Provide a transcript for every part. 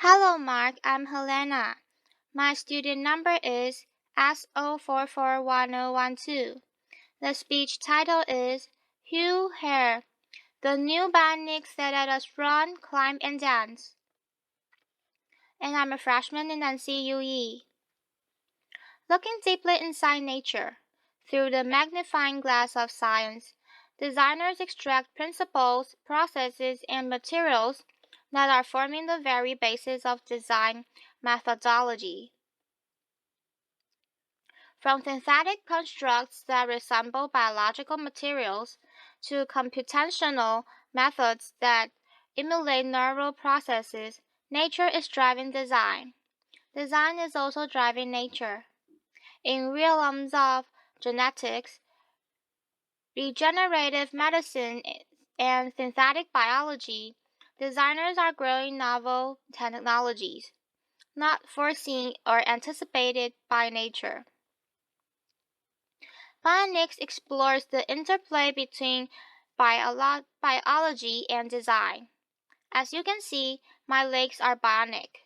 Hello, Mark. I'm Helena. My student number is S0441012. The speech title is Hugh, Herr, the new bionics that let us run, climb, and dance. And I'm a freshman in NCUE. Looking deeply inside nature, through the magnifying glass of science, designers extract principles, processes, and materials that are forming the very basis of design methodology. From synthetic constructs that resemble biological materials to computational methods that emulate neural processes, nature is driving design. Design is also driving nature. In realms of genetics, regenerative medicine, and synthetic biology, designers are growing novel technologies, not foreseen or anticipated by nature. Bionics explores the interplay between biology and design. As you can see, my legs are bionic.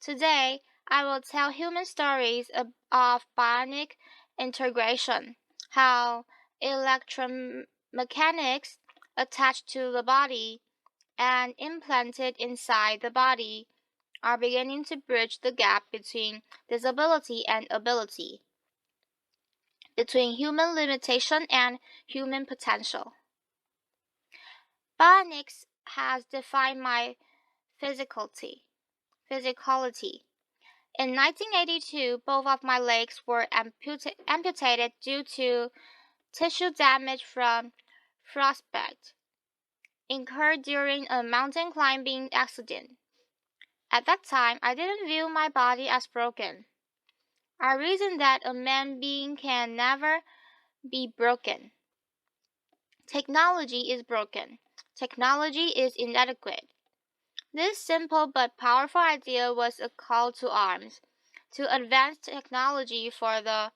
Today, I will tell human stories of bionic integration, how electromechanics attached to the body and implanted inside the body are beginning to bridge the gap between disability and ability, between human limitation and human potential. Bionics has defined my physicality. In 1982, both of my legs were amputated due to tissue damage from frostbite incurred during a mountain climbing accident. At that time, I didn't view my body as broken. I reasoned that a man being can never be broken. Technology is broken. Technology is inadequate. This simple but powerful idea was a call to arms, to advance technology for the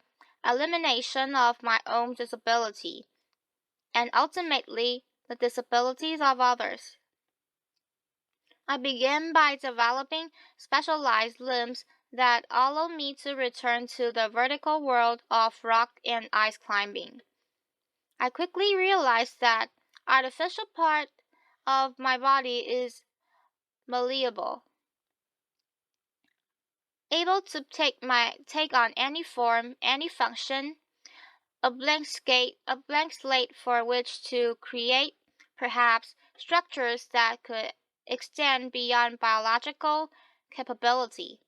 elimination of my own disability, and ultimately the disabilities of others. I began by developing specialized limbs that allow me to return to the vertical world of rock and ice climbing. I quickly realized that artificial part of my body is malleable, able to take on any form, any function, a blank slate for which to create, perhaps, structures that could extend beyond biological capability.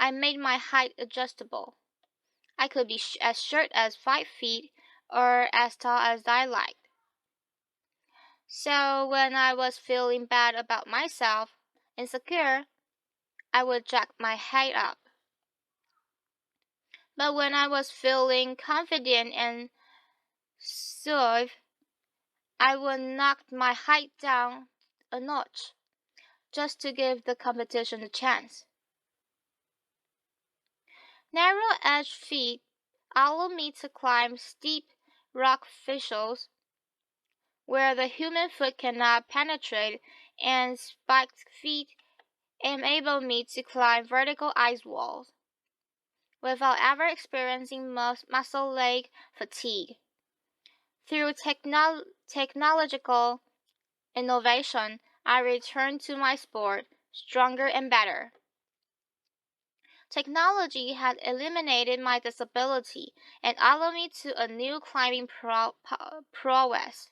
I made my height adjustable. I could be as short as 5 feet or as tall as I liked. So when I was feeling bad about myself, insecure, I would jack my height up. But when I was feeling confident and suave, I would knock my height down a notch, just to give the competition a chance. Narrow-edged feet allow me to climb steep rock fissures where the human foot cannot penetrate, and spiked feet enable me to climb vertical ice walls without ever experiencing muscle leg fatigue. Through technological innovation, I returned to my sport stronger and better. Technology had eliminated my disability and allowed me to a new climbing prowess.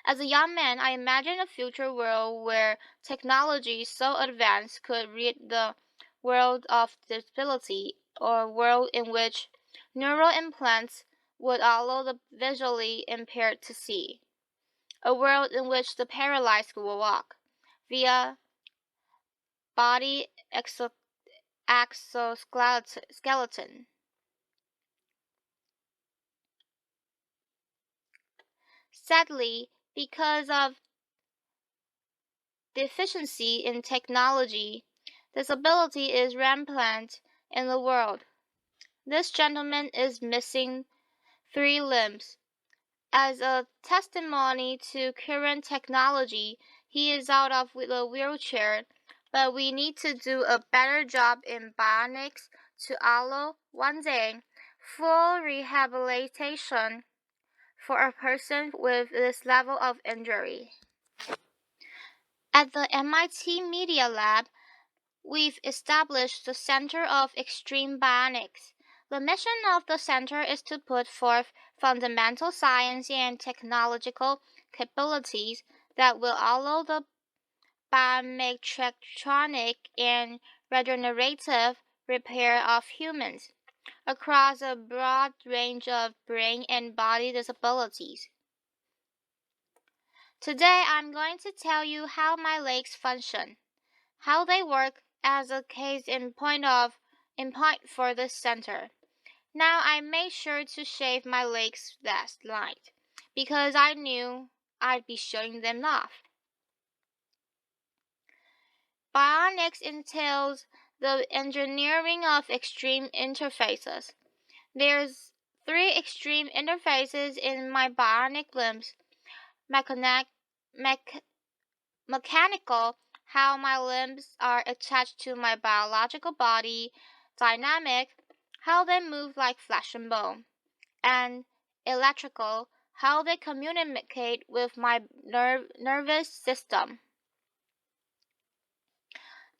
As a young man, I imagined a future world where technology so advanced could rid the world of disability, or a world in which neural implants would allow the visually impaired to see, a world in which the paralyzed will walk via body exoskeleton. Sadly, because of deficiency in technology, disability is rampant in the world. This gentleman is missing 3 limbs. As a testimony to current technology, he is out of the wheelchair but we need to do a better job in bionics to allow one day full rehabilitation for a person with this level of injury. At the MIT Media Lab, we've established the Center of Extreme Bionics. The mission of the center is to put forth fundamental science and technological capabilities that will allow the biomechatronic and regenerative repair of humans across a broad range of brain and body disabilities. Today I'm going to tell you how my legs function, how they work as a case in point for this center. Now I made sure to shave my legs last night because I knew I'd be showing them off. Bionics entails the engineering of extreme interfaces. There's 3 extreme interfaces in my bionic limbs. Mechanical, how my limbs are attached to my biological body. Dynamic, how they move like flesh and bone. And electrical, how they communicate with my nervous system.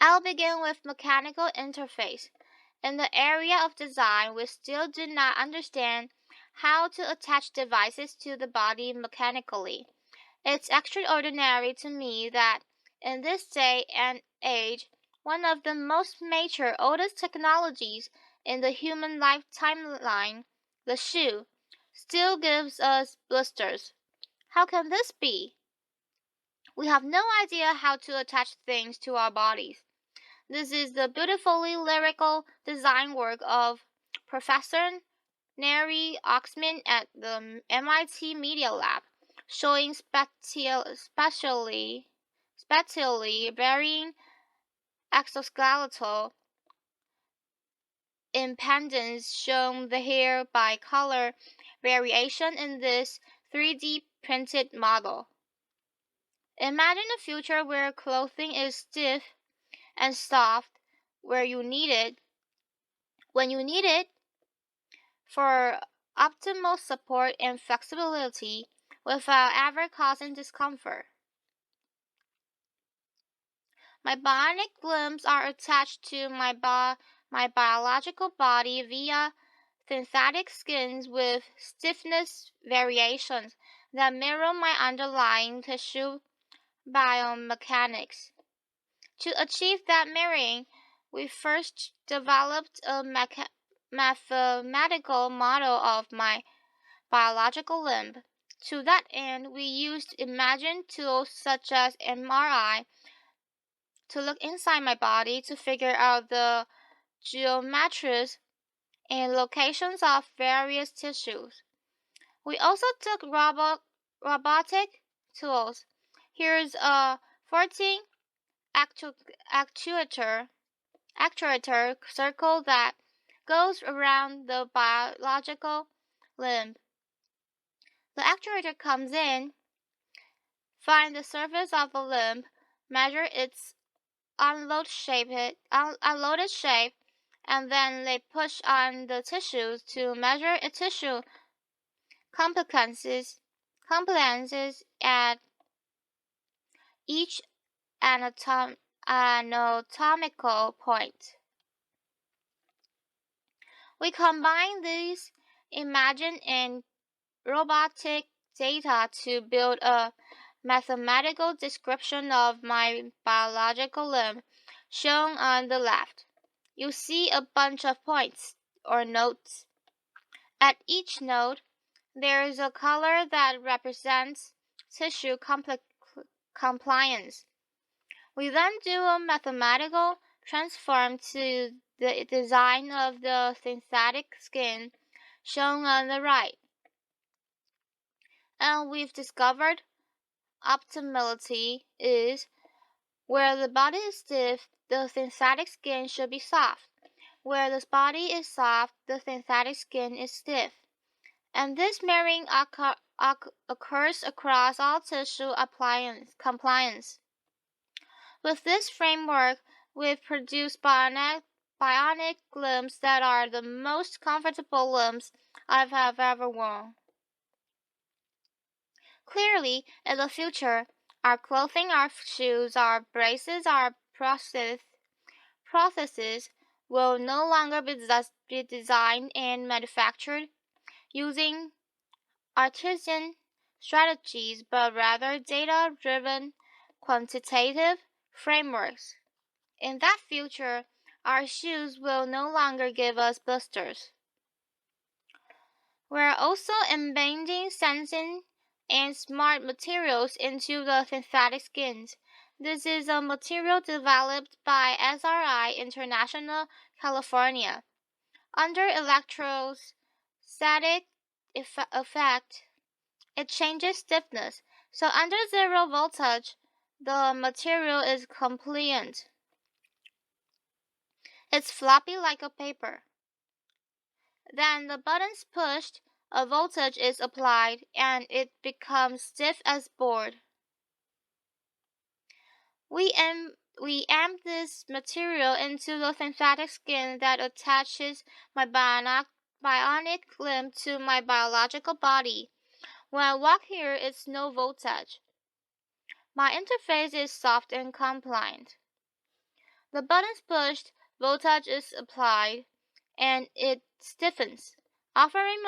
I'll begin with mechanical interface. In the area of design, we still do not understand how to attach devices to the body mechanically. It's extraordinary to me that in this day and age, one of the most mature, oldest technologies in the human life timeline, the shoe, still gives us blisters. How can this be? We have no idea how to attach things to our bodies. This is the beautifully lyrical design work of Professor Neri Oxman at the MIT Media Lab, showing spatially varying exoskeletal impedance shown here by color variation in this 3D printed model. Imagine a future where clothing is stiff and soft when you need it for optimal support and flexibility without ever causing discomfort. My bionic limbs are attached to my biological body via synthetic skins with stiffness variations that mirror my underlying tissue biomechanics. To achieve that mirroring, we first developed a mathematical model of my biological limb. To that end, we used imagined tools such as MRI to look inside my body to figure out the geometries and locations of various tissues. We also took robotic tools. Here's a 14 actuator circle that goes around the biological limb. The actuator comes in, finds the surface of the limb, measure its unloaded shape, and then they push on the tissues to measure its tissue compliances at each anatomical point. We combine these imagined and robotic data to build a mathematical description of my biological limb, shown on the left. You see a bunch of points, or nodes. At each node, there is a color that represents tissue compliance. We then do a mathematical transform to the design of the synthetic skin, shown on the right. And we've discovered optimality is where the body is stiff, the synthetic skin should be soft. Where the body is soft, the synthetic skin is stiff. And this mirroring occurs across all tissue compliance. With this framework, we've produced bionic limbs that are the most comfortable limbs I have ever worn. Clearly, in the future, our clothing, our shoes, our braces, our prostheses will no longer be designed and manufactured using artisan strategies, but rather data-driven quantitative frameworks. In that future, our shoes will no longer give us blisters. We're also embedding sensing and smart materials into the synthetic skins. This is a material developed by SRI International California under electrostatic effect. It changes stiffness, so under zero voltage, the material is compliant. It's floppy like a paper. Then the button's pushed, a voltage is applied, and it becomes stiff as board. We amp this material into the synthetic skin that attaches my bionic limb to my biological body. When I walk here, it's no voltage. My interface is soft and compliant. The button's pushed, voltage is applied, and it stiffens, offering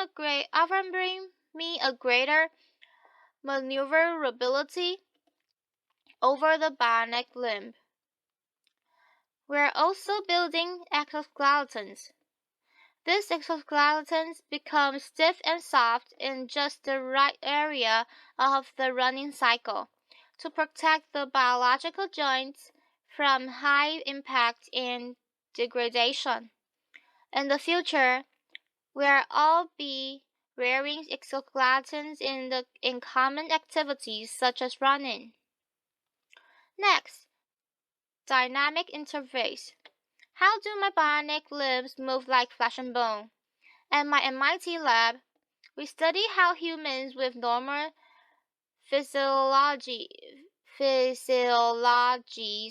me a greater maneuverability over the bionic limb. We're also building exoskeletons. These exoskeletons become stiff and soft in just the right area of the running cycle to protect the biological joints from high impact and degradation. In the future, we'll all be wearing exoskeletons in common activities such as running. Next, dynamic interface. How do my bionic limbs move like flesh and bone? At my MIT lab, we study how humans with normal physiologies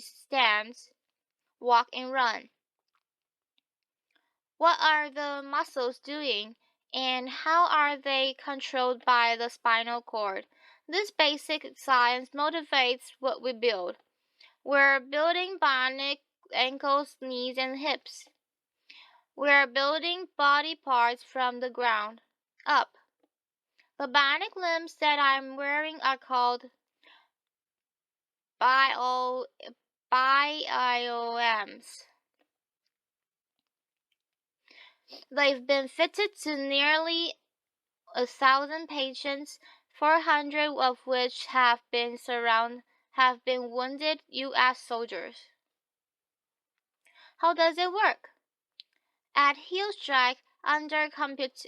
stand, walk, and run. What are the muscles doing, and how are they controlled by the spinal cord? This basic science motivates what we build. We're building bionic ankles, knees, and hips. We're building body parts from the ground up. The bionic limbs that I'm wearing are called bioms. They've been fitted to nearly 1,000 patients, 400 of which have been wounded U.S. soldiers. How does it work? At heel strike, under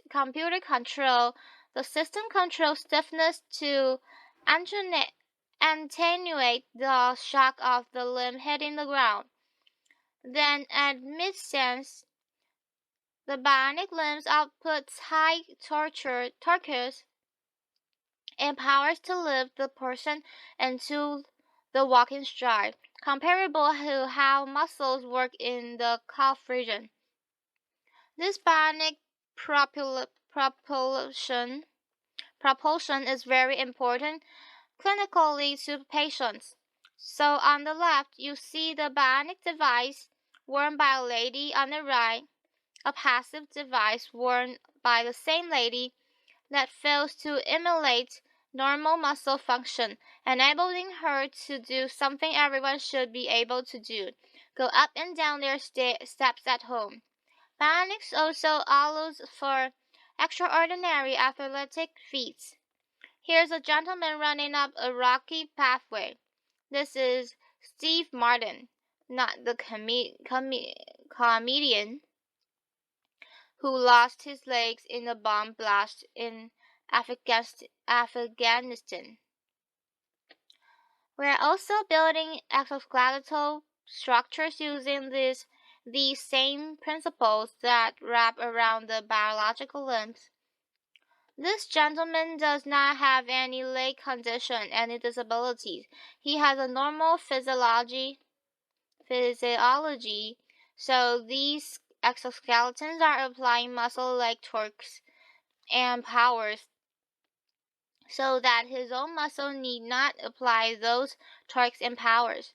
computer control, the system controls stiffness to attenuate the shock of the limb hitting the ground. Then at mid-sense, the bionic limbs outputs high torques and powers to lift the person into the walking stride, comparable to how muscles work in the calf region. This bionic propulsion is very important clinically to patients. So on the left, you see the bionic device worn by a lady. On the right, a passive device worn by the same lady that fails to emulate normal muscle function, enabling her to do something everyone should be able to do: go up and down their steps at home. Bionics also allows for extraordinary athletic feats. Here's a gentleman running up a rocky pathway. This is Steve Martin, not the comedian who lost his legs in a bomb blast in Afghanistan. We're also building exoskeletal structures using these same principles that wrap around the biological limbs. This gentleman does not have any leg condition, any disabilities. He has a normal physiology physiology. So these exoskeletons are applying muscle-like torques and powers so that his own muscle need not apply those torques and powers.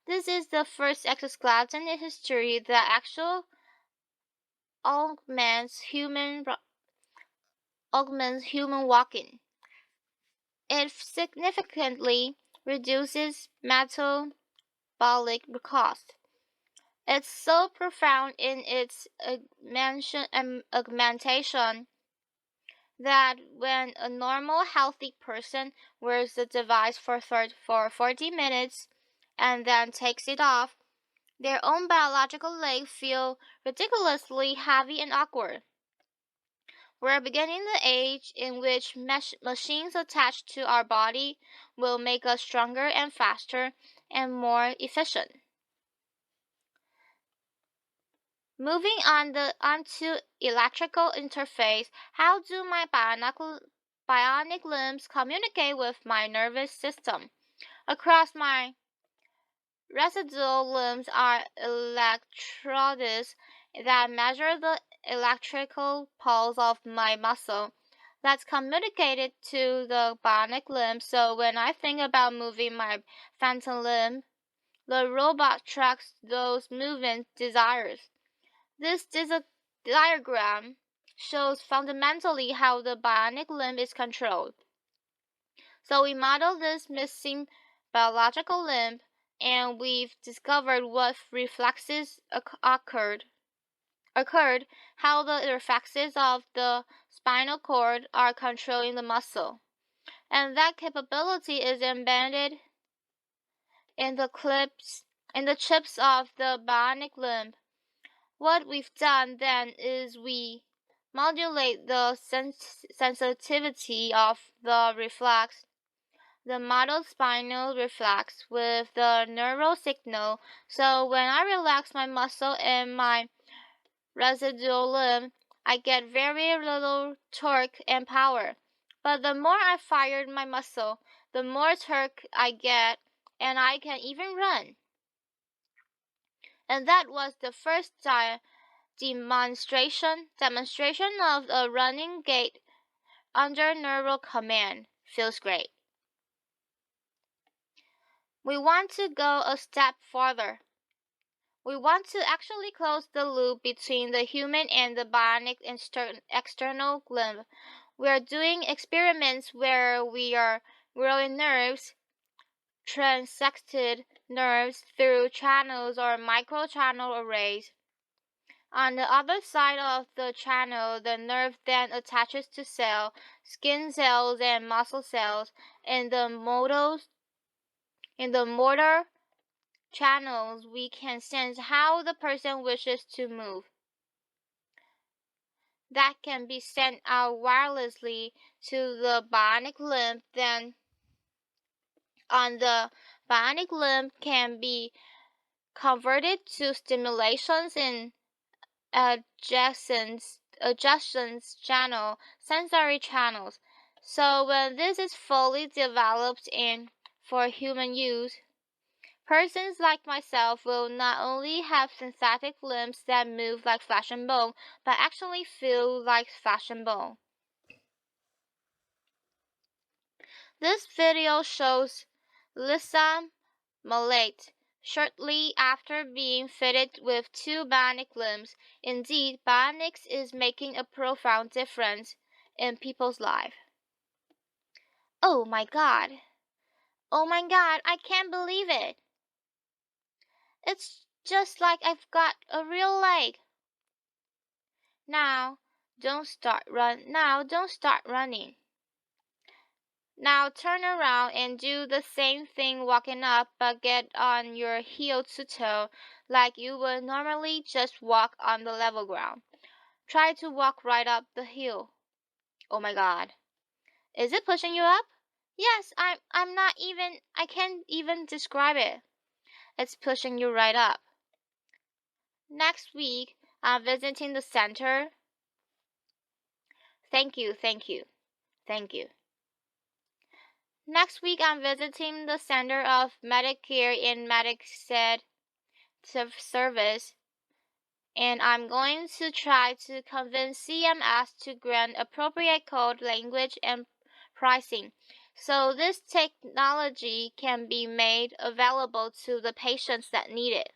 This is the first exoskeleton in history that actually augments human walking. It significantly reduces metabolic cost. It's so profound in its augmentation that when a normal healthy person wears the device for 40 minutes and then takes it off, their own biological legs feel ridiculously heavy and awkward. We're beginning the age in which machines attached to our body will make us stronger and faster and more efficient. Moving onto electrical interface, how do my bionic limbs communicate with my nervous system? Across my residual limbs are electrodes that measure the electrical pulse of my muscle that's communicated to the bionic limb. So when I think about moving my phantom limb, the robot tracks those movement desires. This diagram shows fundamentally how the bionic limb is controlled. So we model this missing biological limb, and we've discovered what reflexes occurred, how the reflexes of the spinal cord are controlling the muscle. And that capability is embedded in the chips of the bionic limb. What we've done then is we modulate the sensitivity of the reflex, the modeled spinal reflex, with the neural signal. So when I relax my muscle and my residual limb, I get very little torque and power. But the more I fired my muscle, the more torque I get, and I can even run. And that was the first demonstration of a running gait under neural command. Feels great. We want to go a step further. We want to actually close the loop between the human and the bionic external limb. We are doing experiments where we are growing nerves, transected nerves through channels or microchannel arrays. On the other side of the channel, the nerve then attaches to skin cells and muscle cells. In the motor channels, we can sense how the person wishes to move. That can be sent out wirelessly to the bionic limb. Then on the bionic limb can be converted to stimulations in adjacent sensory channels. So when this is fully developed and for human use, persons like myself will not only have synthetic limbs that move like flesh and bone, but actually feel like flesh and bone. This video shows Lisa Malate shortly after being fitted with 2 bionic limbs. Indeed, bionics is making a profound difference in people's lives. Oh my God. Oh my God, I can't believe it. It's just like I've got a real leg. Now, don't start running. Now turn around and do the same thing walking up, but get on your heel to toe like you would normally just walk on the level ground. Try to walk right up the hill. Oh my God. Is it pushing you up? Yes, I can't even describe it. It's pushing you right up. Next week, I'm visiting the center. Thank you. Next week, I'm visiting the Center of Medicare and Medicaid service, and I'm going to try to convince CMS to grant appropriate code language and pricing so this technology can be made available to the patients that need it.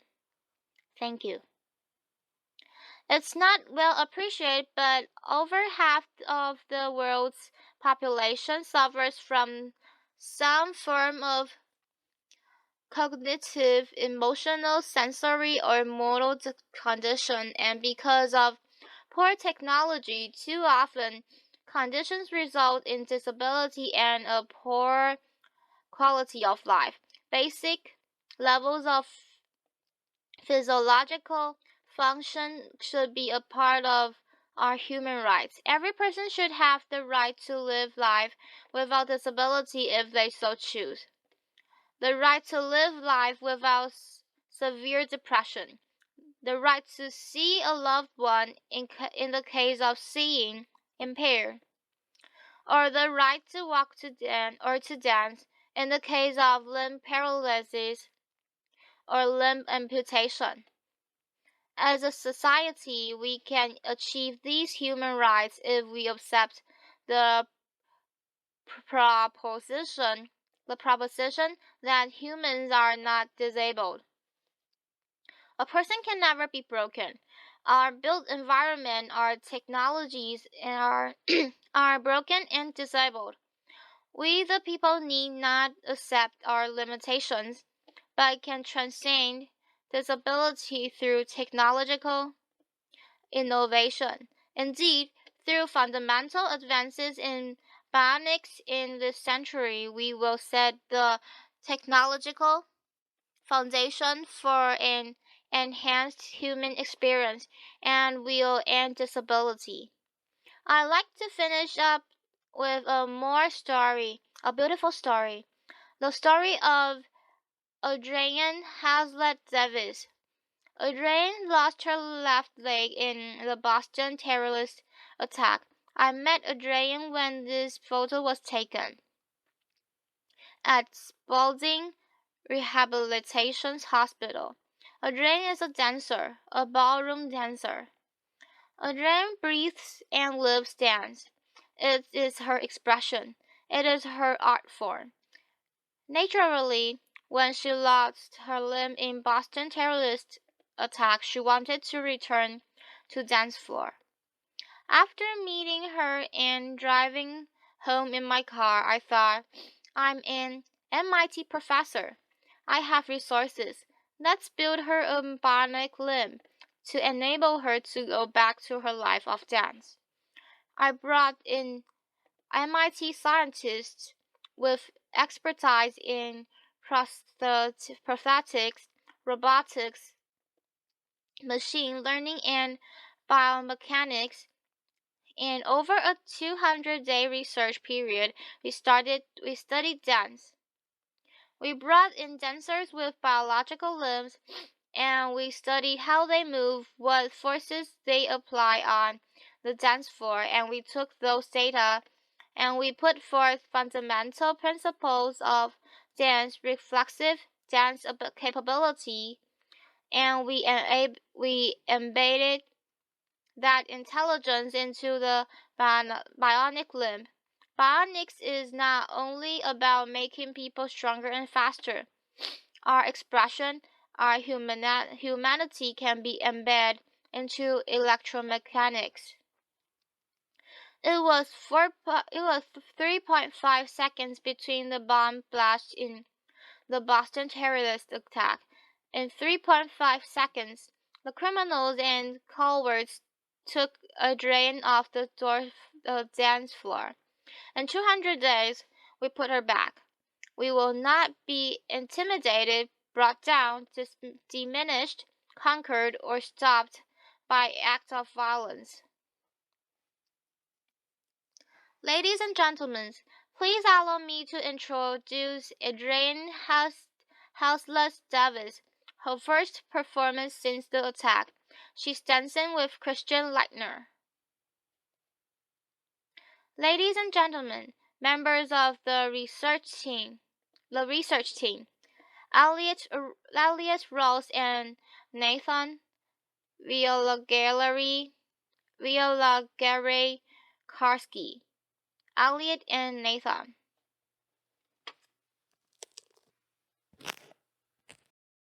Thank you. It's not well appreciated, but over half of the world's population suffers from some form of cognitive, emotional, sensory, or motor condition, and because of poor technology, too often conditions result in disability and a poor quality of life. Basic levels of physiological function should be a part of our human rights. Every person should have the right to live life without disability if they so choose. The right to live life without severe depression. The right to see a loved one in the case of seeing impaired. Or the right to walk to dance in the case of limb paralysis or limb amputation. As a society, we can achieve these human rights if we accept the proposition that humans are not disabled. A person can never be broken. Our built environment, our technologies are are broken and disabled. We the people need not accept our limitations, but can transcend disability through technological innovation. Indeed, through fundamental advances in bionics in this century, we will set the technological foundation for an enhanced human experience and will end disability. I'd like to finish up with a beautiful story. The story of Adrienne Hazlitt Davis. Adrienne lost her left leg in the Boston terrorist attack. I met Adrienne when this photo was taken at Spalding Rehabilitation Hospital. Adrienne is a dancer, a ballroom dancer. Adrienne breathes and lives dance. It is her expression. It is her art form. Naturally, when she lost her limb in Boston terrorist attack, she wanted to return to dance floor. After meeting her and driving home in my car, I thought, I'm an MIT professor. I have resources. Let's build her a bionic limb to enable her to go back to her life of dance. I brought in MIT scientists with expertise in prosthetics, robotics, machine learning, and biomechanics. And over a 200-day research period, we studied dance. We brought in dancers with biological limbs, and we studied how they move, what forces they apply on the dance floor, and we took those data and we put forth fundamental principles of dance, reflexive dance capability, and we embedded that intelligence into the bionic limb. Bionics is not only about making people stronger and faster. Our expression, our humanity can be embedded into electromechanics. It was 3.5 seconds between the bomb blast in the Boston terrorist attack. In 3.5 seconds, the criminals and cowards took Adrienne off the dance floor. In 200 days, we put her back. We will not be intimidated, brought down, diminished, conquered, or stopped by acts of violence. Ladies and gentlemen, please allow me to introduce Adrienne Hazlitt Davis, her first performance since the attack. She's dancing with Christian Leitner. Ladies and gentlemen, members of the research team, Elliot Rose and Nathan Violagari Karski. Elliot and Nathan.